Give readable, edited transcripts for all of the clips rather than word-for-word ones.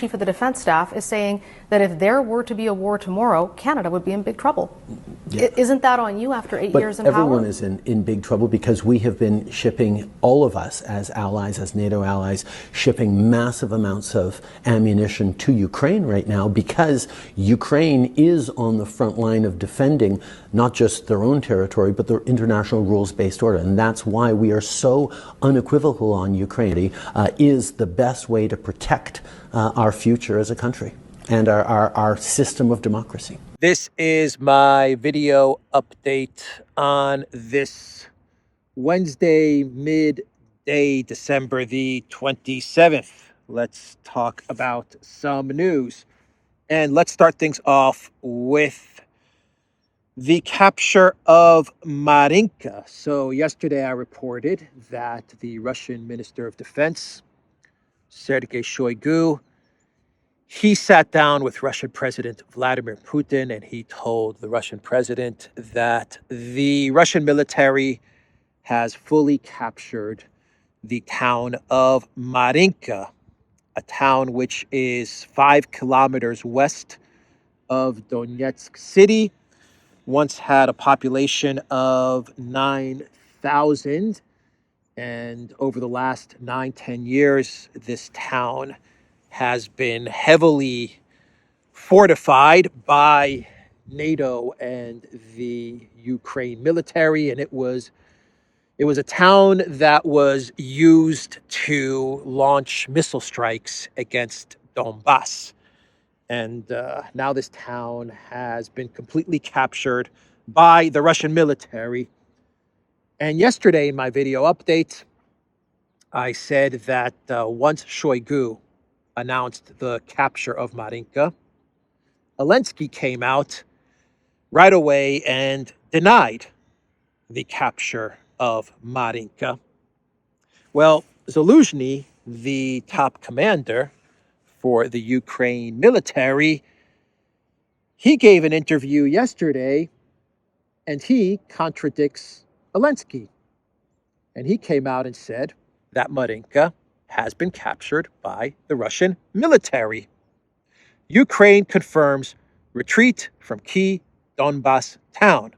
Chief of the Defense Staff is saying that if there were to be a war tomorrow, Canada would be in big trouble. Yeah. Isn't that on you after 8 years in power? Everyone is in big trouble because we have been shipping, all of us as allies, as NATO allies, shipping massive amounts of ammunition to Ukraine right now because Ukraine is on the front line of defending not just their own territory, but the international rules-based order. And that's why we are so unequivocal on Ukraine is the best way to protect our future as a country and our system of democracy. This is my video update on this Wednesday, midday, December the 27th. Let's talk about some news. And let's start things off with the capture of Marinka. So yesterday I reported that the Russian Minister of Defense, Sergei Shoigu, he sat down with Russian President Vladimir Putin and he told the Russian president that the Russian military has fully captured the town of Marinka, a town which is 5 kilometers west of Donetsk city, once had a population of 9,000. And over the last 9-10 years, this town has been heavily fortified by NATO and the Ukraine military. And it was a town that was used to launch missile strikes against Donbass. And now this town has been completely captured by the Russian military. And yesterday in my video update, I said that once Shoigu announced the capture of Marinka, Zelensky came out right away and denied the capture of Marinka. Well, Zaluzhny, the top commander for the Ukraine military, he gave an interview yesterday and he contradicts Zelensky. And he came out and said that Marinka has been captured by the Russian military. Ukraine confirms retreat from key Donbass town.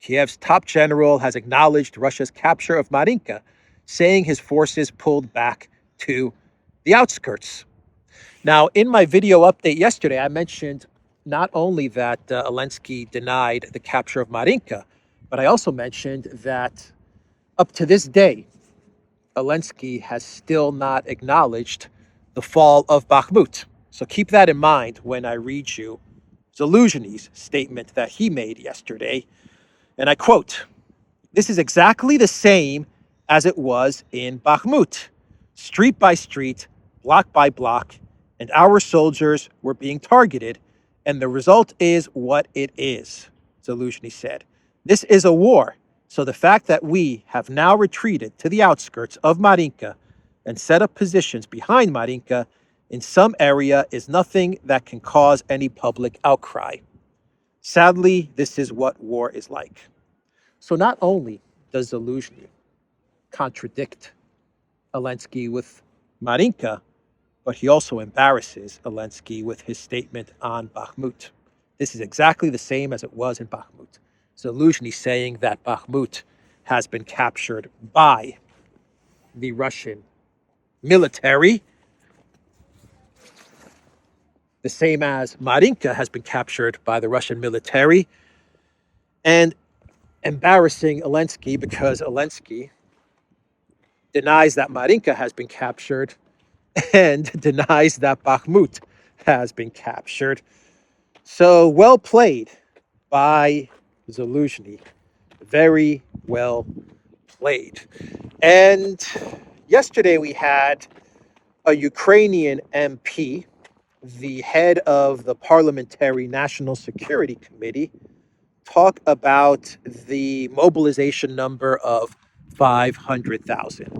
Kiev's top general has acknowledged Russia's capture of Marinka, saying his forces pulled back to the outskirts. Now, in my video update yesterday, I mentioned not only that Zelensky denied the capture of Marinka, but I also mentioned that up to this day, Zelensky has still not acknowledged the fall of Bakhmut. So keep that in mind when I read you Zaluzhny's statement that he made yesterday. And I quote, "This is exactly the same as it was in Bakhmut, street by street, block by block, and our soldiers were being targeted, and the result is what it is," Zaluzhny said. "This is a war. So the fact that we have now retreated to the outskirts of Marinka and set up positions behind Marinka in some area is nothing that can cause any public outcry. Sadly, this is what war is like." So not only does Zaluzhny contradict Zelensky with Marinka, but he also embarrasses Zelensky with his statement on Bakhmut. This is exactly the same as it was in Bakhmut. Zaluzhny saying that Bakhmut has been captured by the Russian military, the same as Marinka has been captured by the Russian military, and embarrassing Zelensky because Zelensky denies that Marinka has been captured and denies that Bakhmut has been captured. So well played by Zaluzhny. Very well played. And yesterday we had a Ukrainian MP, the head of the Parliamentary National Security Committee, talk about the mobilization number of 500,000.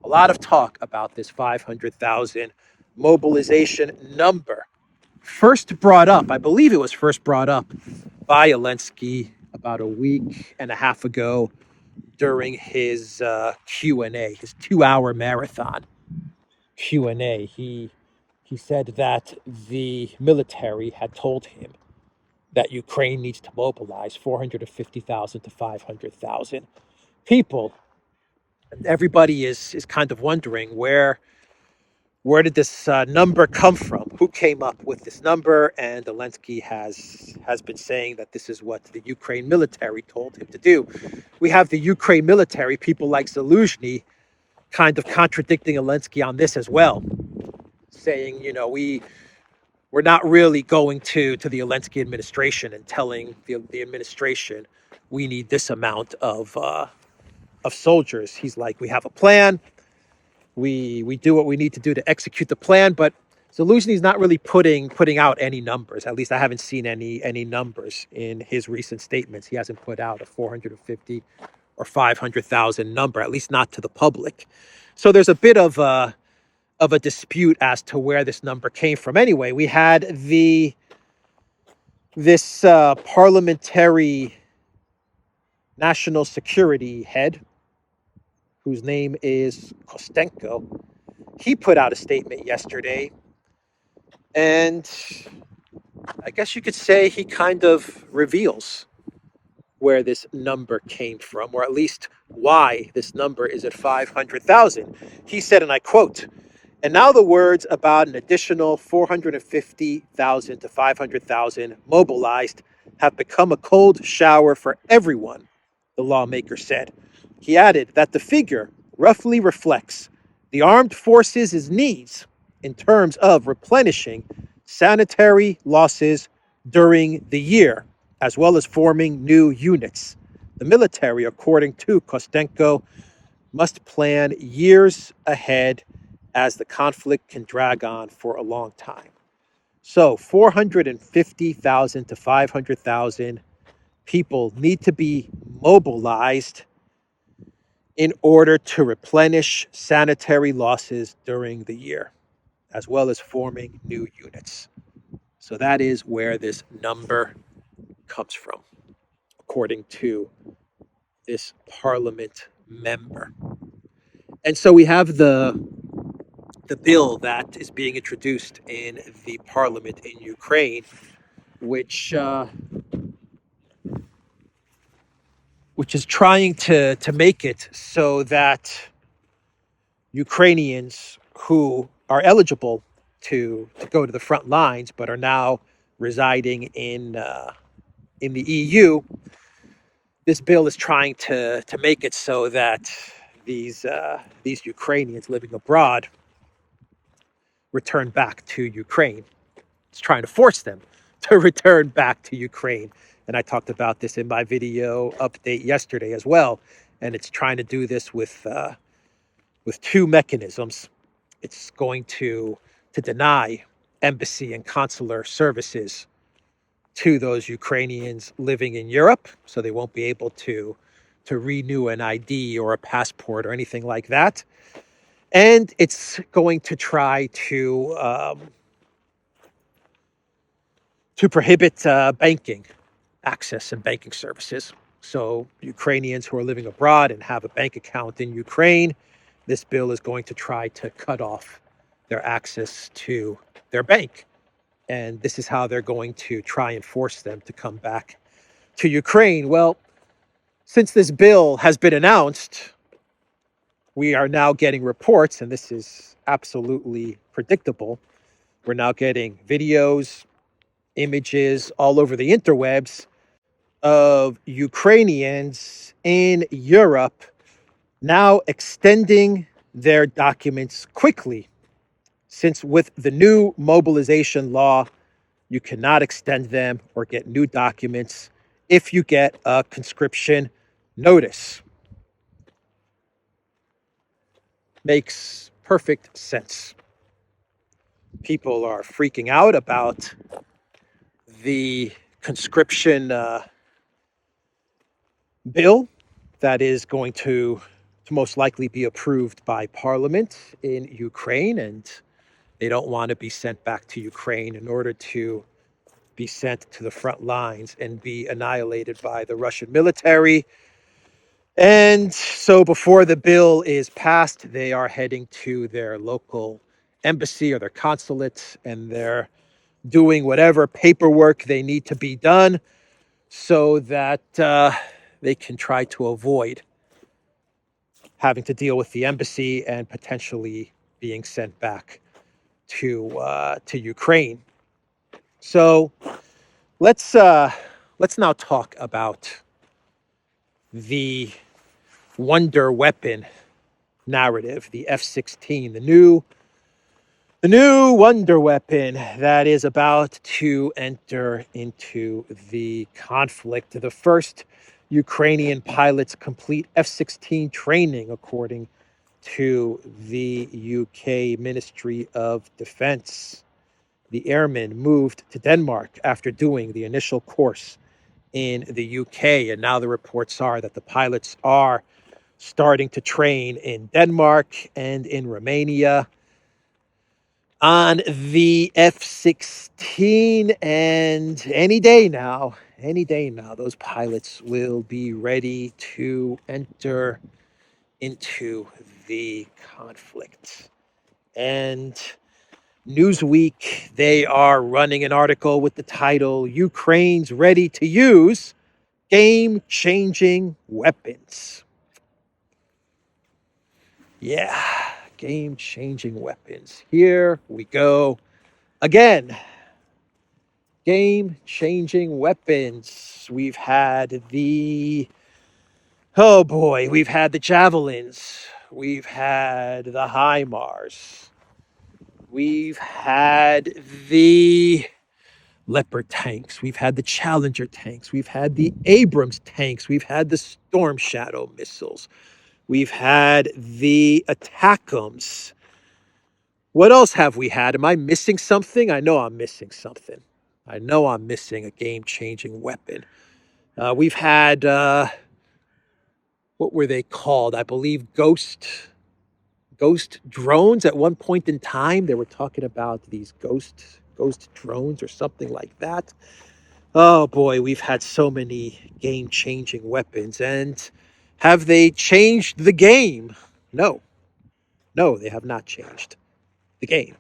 A lot of talk about this 500,000 mobilization number. First brought up, I believe it was first brought up by Zelensky about a week and a half ago during his Q&A, his 2-hour marathon Q&A. He He said that the military had told him that Ukraine needs to mobilize 450,000 to 500,000 people. And everybody is kind of wondering where did this number come from? Who came up with this number? And Zelensky has been saying that this is what the Ukraine military told him to do. We have the Ukraine military, people like Zaluzhny, kind of contradicting Zelensky on this as well, saying, we're not really going to the Zelensky administration and telling the administration we need this amount of soldiers. He's like, we have a plan. We do what we need to do to execute the plan, but Zaluzhny is not really putting out any numbers. At least I haven't seen any numbers in his recent statements. He hasn't put out a 450 or 500,000 number, at least not to the public. So there's a bit of a dispute as to where this number came from. Anyway, we had this parliamentary national security head, whose name is Kostenko. He put out a statement yesterday, and I guess you could say he kind of reveals where this number came from, or at least why this number is at 500,000. He said, and I quote, "And now the words about an additional 450,000 to 500,000 mobilized have become a cold shower for everyone," the lawmaker said. He added that the figure roughly reflects the armed forces' needs in terms of replenishing sanitary losses during the year, as well as forming new units. The military, according to Kostenko, must plan years ahead as the conflict can drag on for a long time. So 450,000 to 500,000 people need to be mobilized in order to replenish sanitary losses during the year, as well as forming new units. So that is where this number comes from, according to this parliament member. And so we have the bill that is being introduced in the parliament in Ukraine, which is trying to make it so that Ukrainians who are eligible to go to the front lines but are now residing in the EU, this bill is trying to make it so that these Ukrainians living abroad return back to Ukraine. It's trying to force them to return back to Ukraine. And I talked about this in my video update yesterday as well. And it's trying to do this with two mechanisms. It's going to deny embassy and consular services to those Ukrainians living in Europe, so they won't be able to renew an ID or a passport or anything like that. And it's going to try to prohibit banking access and banking services. So Ukrainians who are living abroad and have a bank account in Ukraine, this bill is going to try to cut off their access to their bank. And this is how they're going to try and force them to come back to Ukraine. Well, since this bill has been announced, we are now getting reports, and this is absolutely predictable. We're now getting videos, images all over the interwebs of Ukrainians in Europe now extending their documents quickly, since with the new mobilization law, you cannot extend them or get new documents if you get a conscription notice. Makes perfect sense. People are freaking out about the conscription bill that is going to most likely be approved by parliament in Ukraine, and they don't want to be sent back to Ukraine in order to be sent to the front lines and be annihilated by the Russian military. And so before the bill is passed, they are heading to their local embassy or their consulate, and they're doing whatever paperwork they need to be done so that they can try to avoid having to deal with the embassy and potentially being sent back to Ukraine. So let's now talk about the wonder weapon narrative, the F-16, the new wonder weapon that is about to enter into the conflict. The first Ukrainian pilots complete F-16 training, according to the UK Ministry of Defense. The airmen moved to Denmark after doing the initial course in the UK, and now the reports are that the pilots are starting to train in Denmark and in Romania on the F-16, and any day now, those pilots will be ready to enter into the conflict. And Newsweek, they are running an article with the title, Ukraine's Ready to Use Game-Changing Weapons. Yeah, game-changing weapons. Here we go again. Game-changing weapons. We've had the javelins. We've had the HIMARS. We've had the Leopard tanks. We've had the Challenger tanks. We've had the Abrams tanks. We've had the Storm Shadow missiles. We've had the ATACMS. What else have we had? Am I missing something? I know I'm missing something. I know I'm missing a game-changing weapon. We've had, what were they called? I believe ghost drones. At one point in time, they were talking about these ghost drones or something like that. Oh boy, we've had so many game-changing weapons. And have they changed the game? No, they have not changed the game.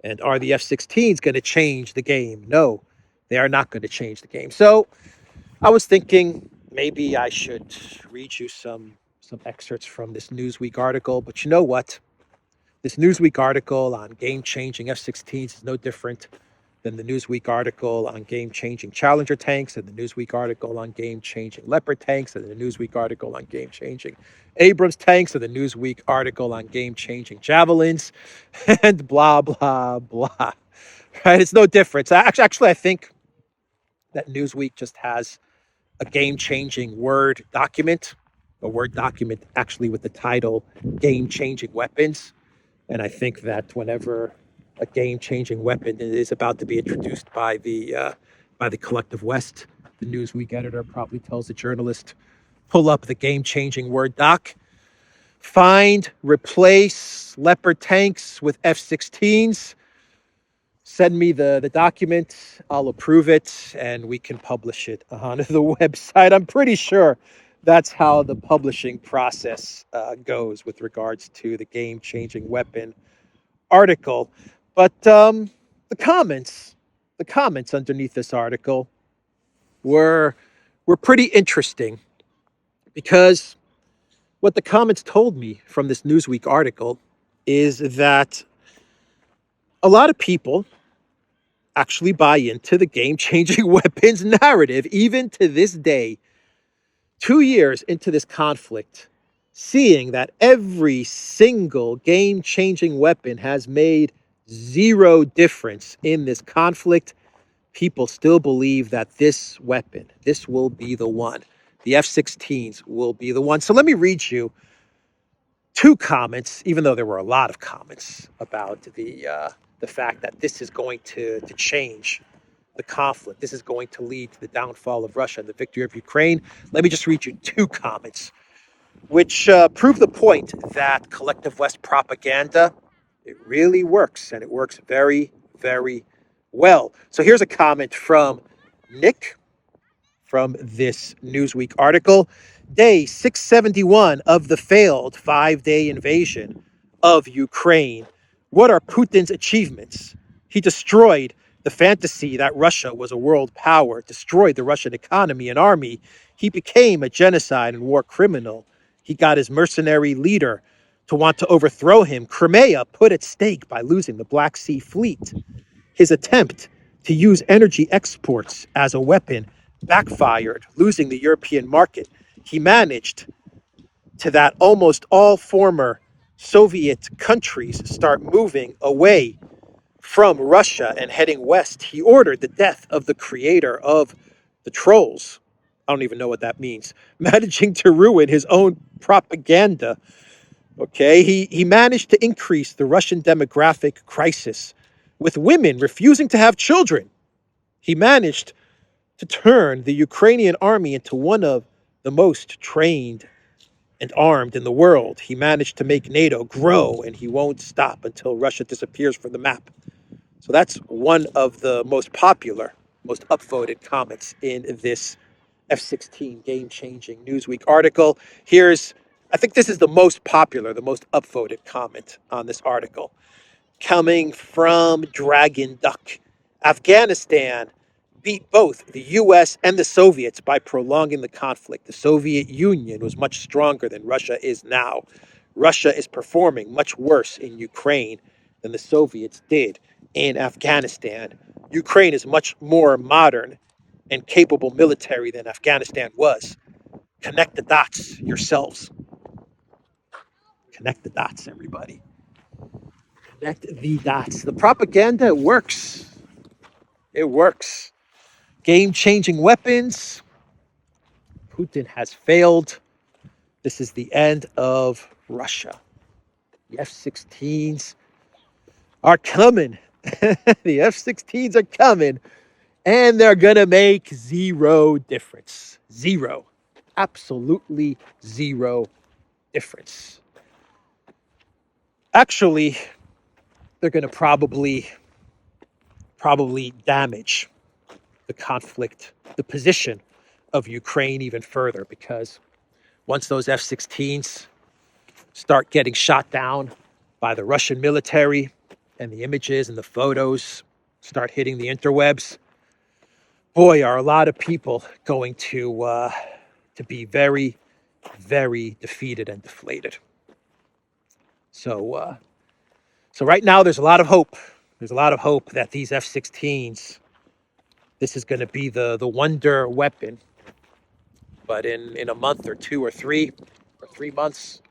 And are the F-16s going to change the game? No, they are not going to change the game. So I was thinking maybe I should read you some excerpts from this Newsweek article. But you know what? This Newsweek article on game-changing F-16s is no different than the Newsweek article on game-changing Challenger tanks, and the Newsweek article on game-changing Leopard tanks, and the Newsweek article on game-changing Abrams tanks, and the Newsweek article on game-changing javelins, and blah, blah, blah. Right? It's no different. Actually, I think that Newsweek just has a game-changing Word document actually with the title Game-Changing Weapons. And I think that whenever a game-changing weapon is about to be introduced by the collective West, the Newsweek editor probably tells the journalist, pull up the game-changing Word doc, find, replace Leopard tanks with F-16s, send me the document, I'll approve it, and we can publish it on the website. I'm pretty sure that's how the publishing process goes with regards to the game-changing weapon article. But the comments underneath this article were pretty interesting, because what the comments told me from this Newsweek article is that a lot of people actually buy into the game-changing weapons narrative, even to this day, 2 years into this conflict, seeing that every single game-changing weapon has made zero difference in this conflict. People still believe that this weapon, this will be the one. The F-16s will be the one. So let me read you 2 comments, even though there were a lot of comments about the fact that this is going to change the conflict. This is going to lead to the downfall of Russia and the victory of Ukraine. Let me just read you 2 comments, which prove the point that collective West propaganda, it really works, and it works very, very well. So here's a comment from Nick from this Newsweek article. Day 671 of the failed 5-day invasion of Ukraine What are Putin's achievements? He destroyed the fantasy that Russia was a world power, destroyed the Russian economy and army. He became a genocide and war criminal. He got his mercenary leader to want to overthrow him. Crimea put at stake by losing the Black Sea Fleet. His attempt to use energy exports as a weapon backfired, losing the European market. He managed to that almost all former Soviet countries start moving away from Russia and heading west. He ordered the death of the creator of the trolls. I don't even know what that means. Managing to ruin his own propaganda. Okay, he managed to increase the Russian demographic crisis with women refusing to have children. He managed to turn the Ukrainian army into one of the most trained and armed in the world. He managed to make NATO grow, and he won't stop until Russia disappears from the map. So that's one of the most popular, most upvoted comments in this F-16 game-changing Newsweek article. I think this is the most popular, the most upvoted comment on this article. Coming from Dragon Duck. Afghanistan beat both the US and the Soviets by prolonging the conflict. The Soviet Union was much stronger than Russia is now. Russia is performing much worse in Ukraine than the Soviets did in Afghanistan. Ukraine is much more modern and capable military than Afghanistan was. Connect the dots yourselves. Connect the dots, everybody. Connect the dots. The propaganda works. It works. Game-changing weapons. Putin has failed. This is the end of Russia. The F-16s are coming. The F-16s are coming. And they're going to make zero difference. Zero. Absolutely zero difference. Actually, they're going to probably damage the conflict, the position of Ukraine even further, because once those F-16s start getting shot down by the Russian military and the images and the photos start hitting the interwebs, boy, are a lot of people going to be very, very defeated and deflated. So right now there's a lot of hope. There's a lot of hope that these F-16s, this is going to be the wonder weapon. But in a month or 2 or 3 or 3 months,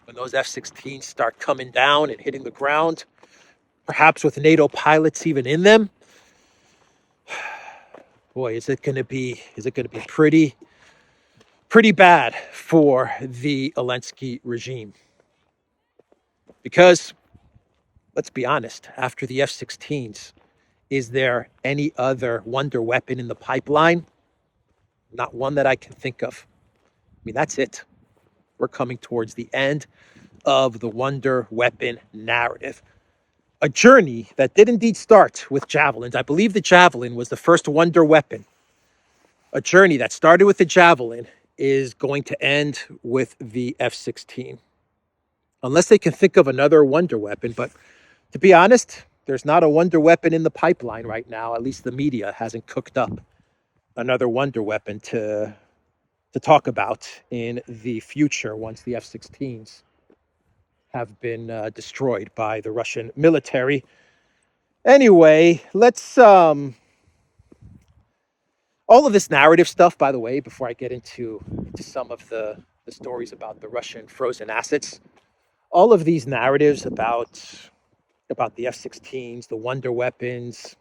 when those F-16s start coming down and hitting the ground, perhaps with NATO pilots even in them, boy, is it going to be pretty bad for the Zelensky regime. Because let's be honest, after the F-16s, is there any other wonder weapon in the pipeline? Not one that I can think of. I mean, that's it. We're coming towards the end of the wonder weapon narrative. A journey that did indeed start with javelins. I believe the javelin was the first wonder weapon. A journey that started with the javelin is going to end with the F-16. Unless they can think of another wonder weapon. But to be honest, there's not a wonder weapon in the pipeline right now. At least the media hasn't cooked up another wonder weapon to talk about in the future once the F-16s have been destroyed by the Russian military. Anyway, let's all of this narrative stuff, by the way, before I get into some of the stories about the Russian frozen assets, all of these narratives about the F-16s, the wonder weapons,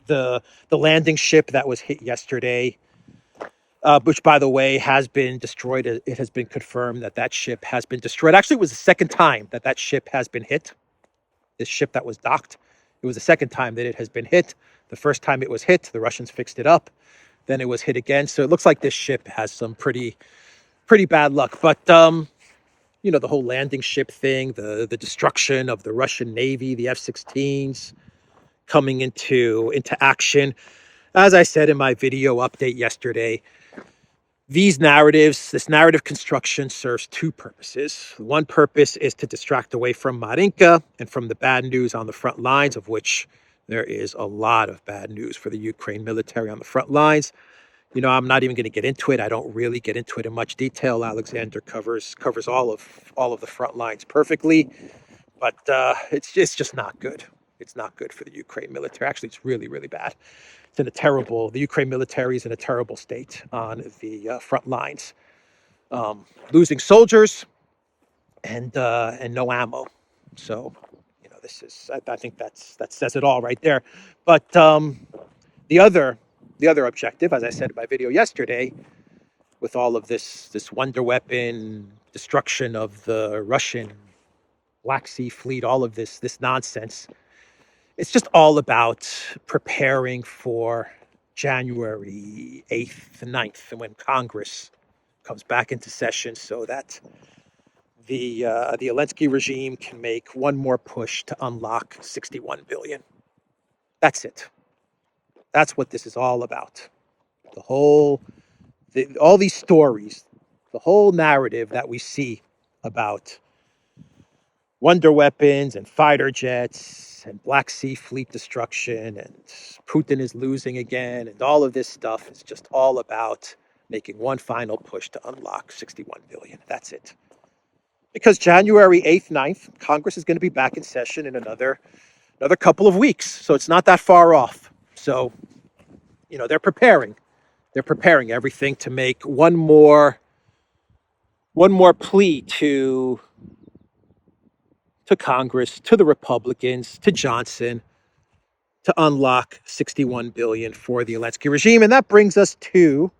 the landing ship that was hit yesterday, which, by the way, has been destroyed. It has been confirmed that ship has been destroyed. Actually, it was the second time that ship has been hit. This ship that was docked, it was the second time that it has been hit. The first time it was hit, the Russians fixed it up. Then it was hit again. So it looks like this ship has some pretty bad luck. But the whole landing ship thing, the destruction of the Russian Navy, the F-16s coming into action. As I said in my video update yesterday, These narratives, this narrative construction serves two purposes. One purpose is to distract away from Marinka and from the bad news on the front lines, of which there is a lot of bad news for the Ukraine military on the front lines. I'm not even going to get into it. I don't really get into it in much detail. Alexander covers all of the front lines perfectly, but it's just not good. It's not good for the Ukraine military. Actually, it's really, really bad. The Ukraine military is in a terrible state on the front lines, losing soldiers and no ammo. So, I think that says it all right there. But the other objective, as I said in my video yesterday, with all of this wonder weapon destruction of the Russian Black Sea Fleet, all of this nonsense, it's just all about preparing for January 8th, 9th, when Congress comes back into session, so that the Zelensky regime can make one more push to unlock 61 billion. That's it. That's what this is all about. All these stories, the whole narrative that we see about wonder weapons and fighter jets and Black Sea Fleet destruction and Putin is losing again and all of this stuff is just all about making one final push to unlock 61 billion. That's it. Because January 8th, 9th, Congress is going to be back in session in another couple of weeks. So it's not that far off. So, they're preparing. They're preparing everything to make one more plea to Congress, to the Republicans, to Johnson, to unlock 61 billion for the Zelensky regime. And that brings us to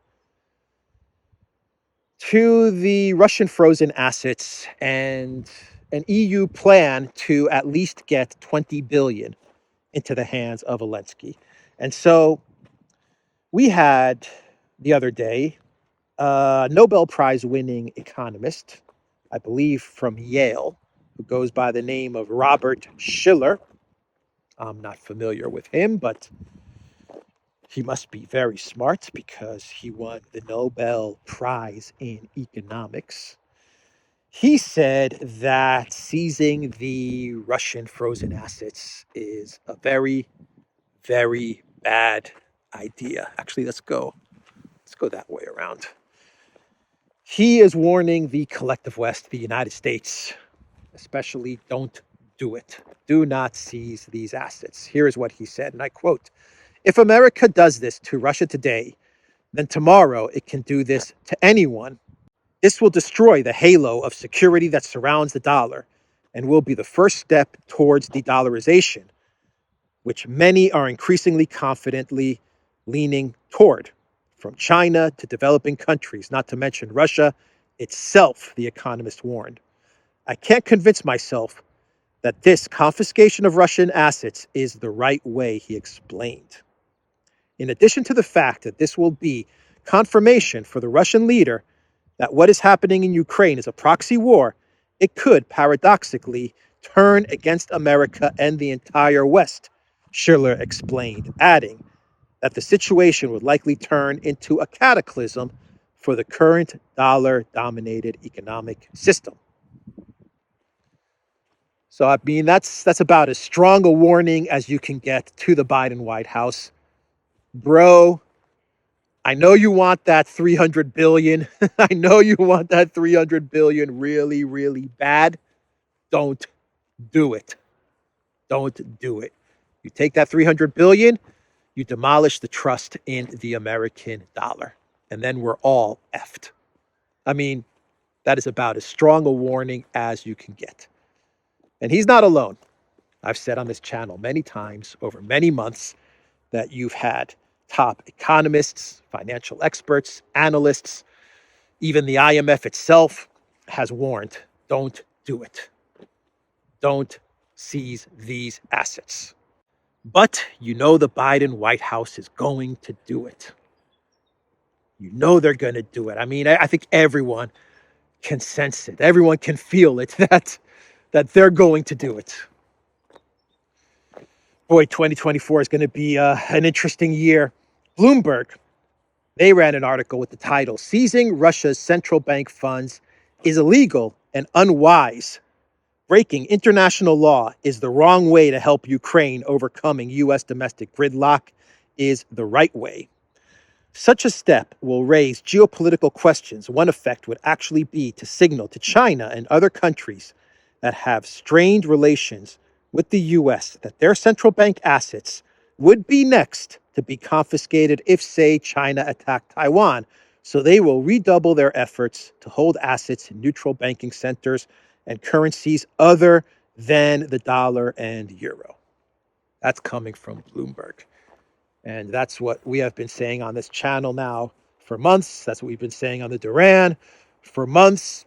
the Russian frozen assets and an EU plan to at least get 20 billion into the hands of Zelensky. And so we had the other day a Nobel Prize winning economist, I believe from Yale, who goes by the name of Robert Shiller. I'm not familiar with him, but he must be very smart because he won the Nobel Prize in economics. He said that seizing the Russian frozen assets is a very, very bad idea. Actually, let's go that way around. He is warning the collective West, the United States, especially, don't do it. Do not seize these assets. Here is what he said, and I quote, "If America does this to Russia today, then tomorrow it can do this to anyone. This will destroy the halo of security that surrounds the dollar and will be the first step towards de-dollarization, which many are increasingly confidently leaning toward, from China to developing countries, not to mention Russia itself," the economist warned. "I can't convince myself that this confiscation of Russian assets is the right way," he explained. In addition to the fact that this will be confirmation for the Russian leader that what is happening in Ukraine is a proxy war, it could paradoxically turn against America and the entire West, Schiller explained, adding that the situation would likely turn into a cataclysm for the current dollar-dominated economic system. So, I mean, that's about as strong a warning as you can get to the Biden White House. Bro, I know you want that 300 billion. I know you want that 300 billion really, really bad. Don't do it. Don't do it. You take that 300 billion, you demolish the trust in the American dollar, and then we're all effed. I mean, that is about as strong a warning as you can get. And he's not alone. I've said on this channel many times over many months that you've had top economists, financial experts, analysts, even the IMF itself has warned, don't do it. Don't seize these assets. But the Biden White House is going to do it. They're going to do it. I mean, I think everyone can sense it. Everyone can feel it that they're going to do it. Boy, 2024 is going to be an interesting year. Bloomberg They ran an article with the title, "Seizing Russia's Central Bank Funds is Illegal and Unwise. Breaking international law is the wrong way to help Ukraine. Overcoming U.S. domestic gridlock is the right way. Such a step will raise geopolitical questions. One effect would actually be to signal to China and other countries that have strained relations with the U.S. that their central bank assets would be next to be confiscated if, say, China attacked Taiwan. So they will redouble their efforts to hold assets in neutral banking centers and currencies other than the dollar and euro." That's coming from Bloomberg. And that's what we have been saying on this channel now for months. That's what we've been saying on the Duran for months.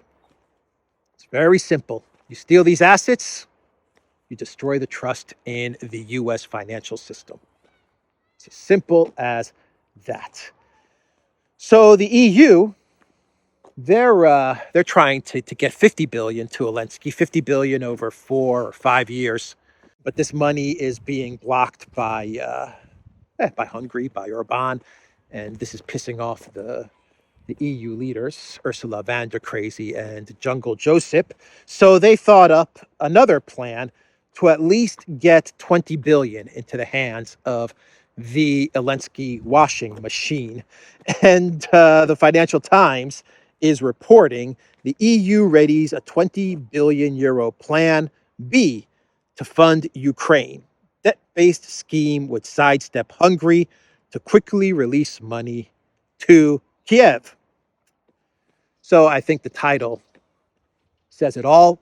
It's very simple. You steal these assets, you destroy the trust in the U.S. financial system. It's as simple as that. So the EU, they're trying to get 50 billion to Zelensky, 50 billion over 4 or 5 years. But this money is being blocked by Hungary, by Orban, and this is pissing off the EU leaders, Ursula von der Crazy and Jungle Joseph. So they thought up another plan to at least get 20 billion into the hands of the Zelensky washing machine. And the Financial Times is reporting the EU readies a 20 billion euro plan B to fund Ukraine. Debt-based scheme would sidestep Hungary to quickly release money to Kiev. So I think the title says it all.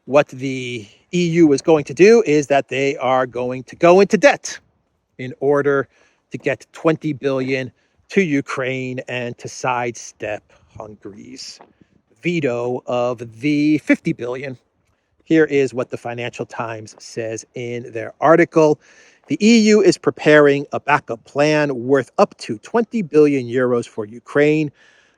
What the EU is going to do is that they are going to go into debt in order to get 20 billion to Ukraine and to sidestep Hungary's veto of the 50 billion. Here is what the Financial Times says in their article. The EU is preparing a backup plan worth up to 20 billion euros for Ukraine,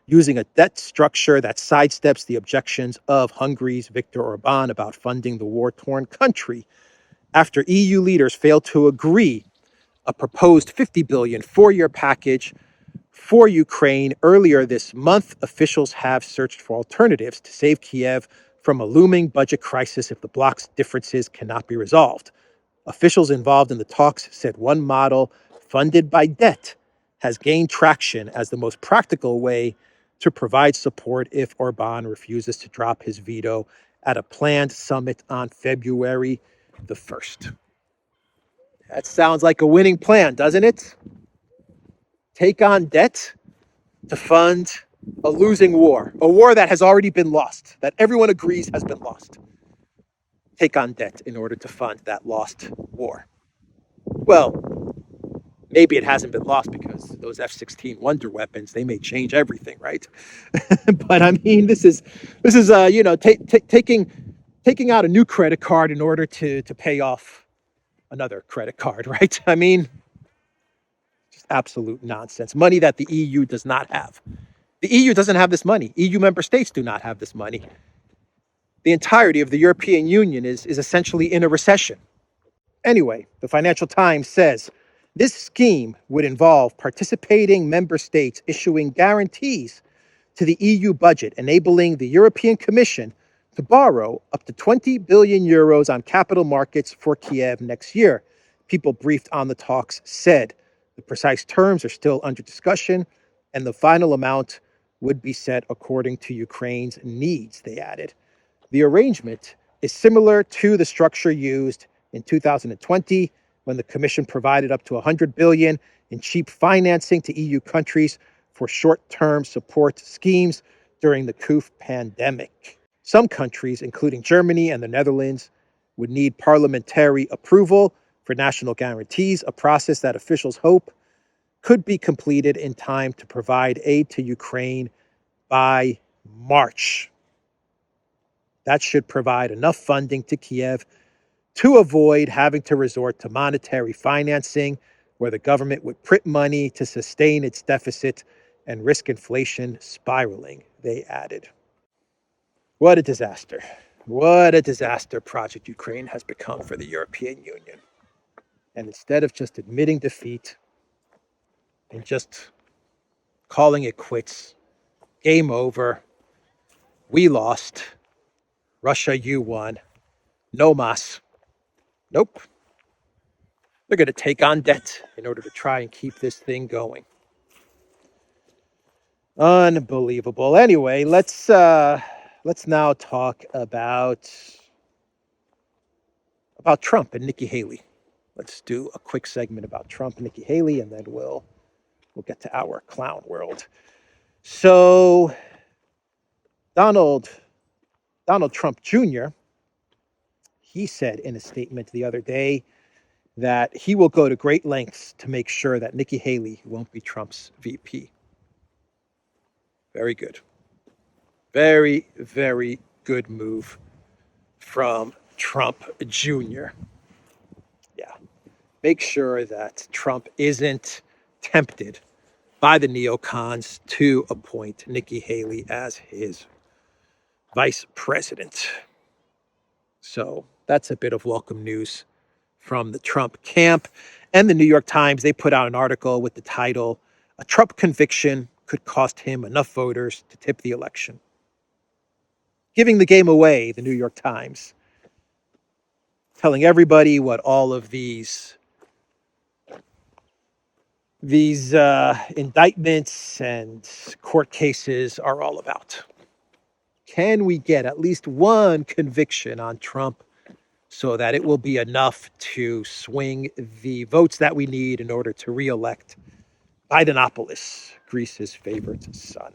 using a debt structure that sidesteps the objections of Hungary's Viktor Orban about funding the war-torn country. After EU leaders failed to agree a proposed 50 billion four-year package for Ukraine earlier this month, officials have searched for alternatives to save Kiev from a looming budget crisis if the bloc's differences cannot be resolved. Officials involved in the talks said one model, funded by debt, has gained traction as the most practical way to provide support if Orban refuses to drop his veto at a planned summit on February the 1st. That sounds like a winning plan, doesn't it? Take on debt to fund a losing war, a war that has already been lost, that everyone agrees has been lost. Take on debt in order to fund that lost war. Well, maybe it hasn't been lost because those F-16 wonder weapons, they may change everything, right? But I mean, this is taking out a new credit card in order to pay off another credit card, right? I mean, just absolute nonsense. Money that the EU does not have. The EU doesn't have this money. EU member states do not have this money. The entirety of the European Union is essentially in a recession. Anyway, the Financial Times says this scheme would involve participating member states issuing guarantees to the EU budget, enabling the European Commission to borrow up to 20 billion euros on capital markets for Kiev next year. People briefed on the talks said the precise terms are still under discussion, and the final amount would be set according to Ukraine's needs, they added. The arrangement is similar to the structure used in 2020 when the Commission provided up to 100 billion in cheap financing to EU countries for short-term support schemes during the COVID pandemic. Some countries, including Germany and the Netherlands, would need parliamentary approval for national guarantees, a process that officials hope could be completed in time to provide aid to Ukraine by March. That should provide enough funding to Kiev to avoid having to resort to monetary financing, where the government would print money to sustain its deficit and risk inflation spiraling, they added. What a disaster. What a disaster Project Ukraine has become for the European Union. And instead of just admitting defeat and just calling it quits. Game over. We lost. Russia, you won. No mas. Nope. They're going to take on debt in order to try and keep this thing going. Unbelievable. Anyway, let's now talk about Trump and Nikki Haley. Let's do a quick segment about Trump and Nikki Haley, and then we'll get to our clown world. So Donald Trump Jr., he said in a statement the other day that he will go to great lengths to make sure that Nikki Haley won't be Trump's VP. Very good. Very, very good move from Trump Jr. Yeah. Make sure that Trump isn't tempted by the neocons to appoint Nikki Haley as his vice president. So that's a bit of welcome news from the Trump camp. And the New York Times, they put out an article with the title, "A Trump Conviction Could Cost Him Enough Voters to Tip the Election." Giving the game away, the New York Times. Telling everybody what all of these indictments and court cases are all about. Can we get at least one conviction on Trump so that it will be enough to swing the votes that we need in order to re-elect Bidenopoulos, Greece's favorite son?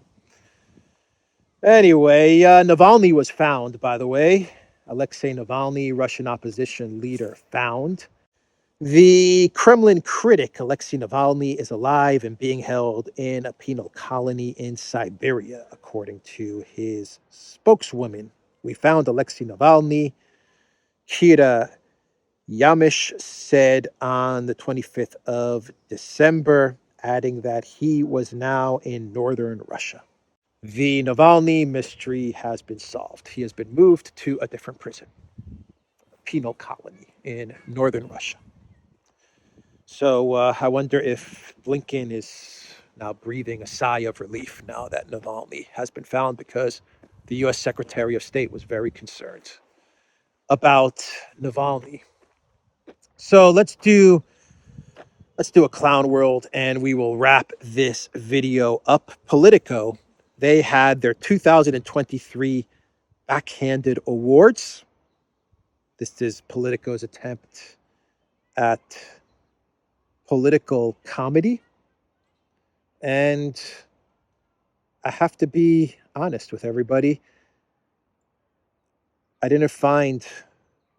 Anyway, Navalny was found, by the way. Alexei Navalny, Russian opposition leader, found. The Kremlin critic, Alexei Navalny, is alive and being held in a penal colony in Siberia, according to his spokeswoman. "We found Alexei Navalny," Kira Yamish said on the 25th of December, adding that he was now in northern Russia. The Navalny mystery has been solved. He has been moved to a different prison, a penal colony in northern Russia. So I wonder if Blinken is now breathing a sigh of relief now that Navalny has been found, because the U.S. Secretary of State was very concerned about Navalny. So let's do a clown world, and we will wrap this video up. Politico, they had their 2023 backhanded awards. This is Politico's attempt at political comedy. And I have to be honest with everybody. I didn't find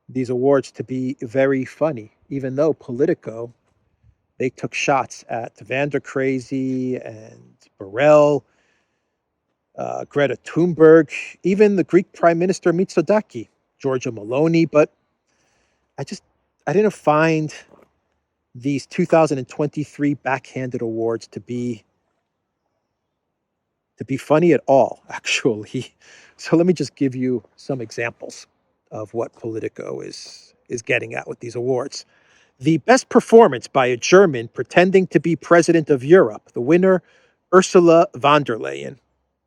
these awards to be very funny, even though Politico, they took shots at Vander Crazy and Burrell, Greta Thunberg, even the Greek Prime Minister Mitsotakis, Giorgia Meloni. But I didn't find these 2023 backhanded awards to be funny at all, actually. So let me just give you some examples of what Politico is getting at with these awards. The best performance by a German pretending to be president of Europe, the winner, Ursula von der Leyen.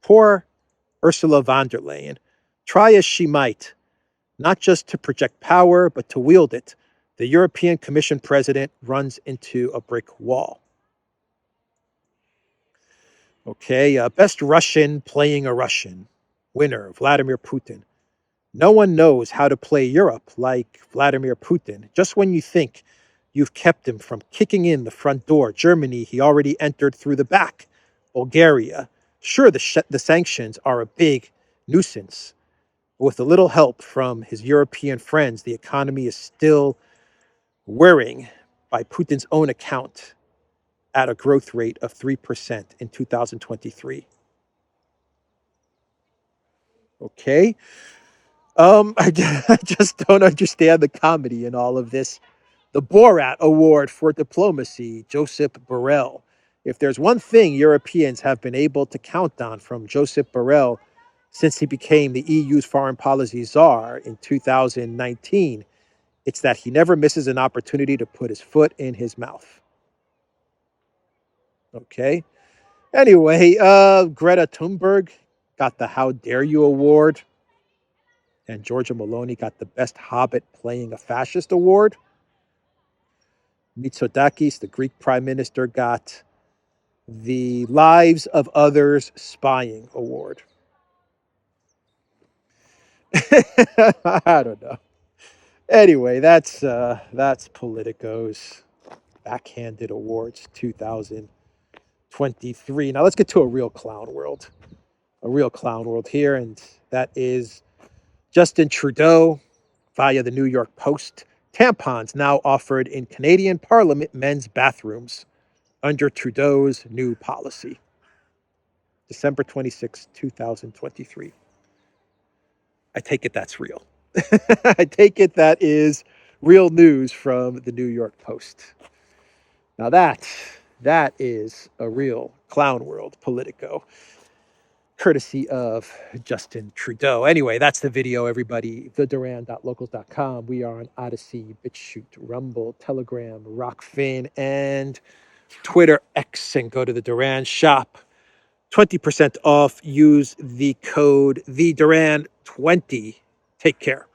Poor Ursula von der Leyen. Try as she might, not just to project power, but to wield it, the European Commission president runs into a brick wall. Okay, best Russian playing a Russian. Winner, Vladimir Putin. No one knows how to play Europe like Vladimir Putin. Just when you think you've kept him from kicking in the front door, Germany, he already entered through the back. Bulgaria. Sure, the sanctions are a big nuisance. But with a little help from his European friends, the economy is still whirring, by Putin's own account, at a growth rate of 3% in 2023. Okay. I just don't understand the comedy in all of this. The Borat Award for Diplomacy, Joseph Borrell. If there's one thing Europeans have been able to count on from Joseph Borrell since he became the EU's foreign policy czar in 2019, it's that he never misses an opportunity to put his foot in his mouth. Okay? Anyway, Greta Thunberg got the How Dare You Award, and Georgia Maloney got the Best Hobbit Playing a Fascist Award. Mitsotakis, the Greek prime minister, got the Lives of Others Spying Award. I don't know. Anyway, that's Politico's Backhanded Awards 2023. Now let's get to a real clown world. A real clown world here, and that is Justin Trudeau via the New York Post. Tampons now offered in Canadian Parliament men's bathrooms under Trudeau's new policy. December 26, 2023. I take it that's real. I take it that is real news from the New York Post. Now that is a real clown world, Politico, courtesy of Justin Trudeau. Anyway, that's the video, everybody. TheDuran.locals.com. We are on Odyssey, BitChute, Rumble, Telegram, Rockfin, and Twitter X, and go to the Duran shop. 20% off. Use the code TheDuran20. Take care.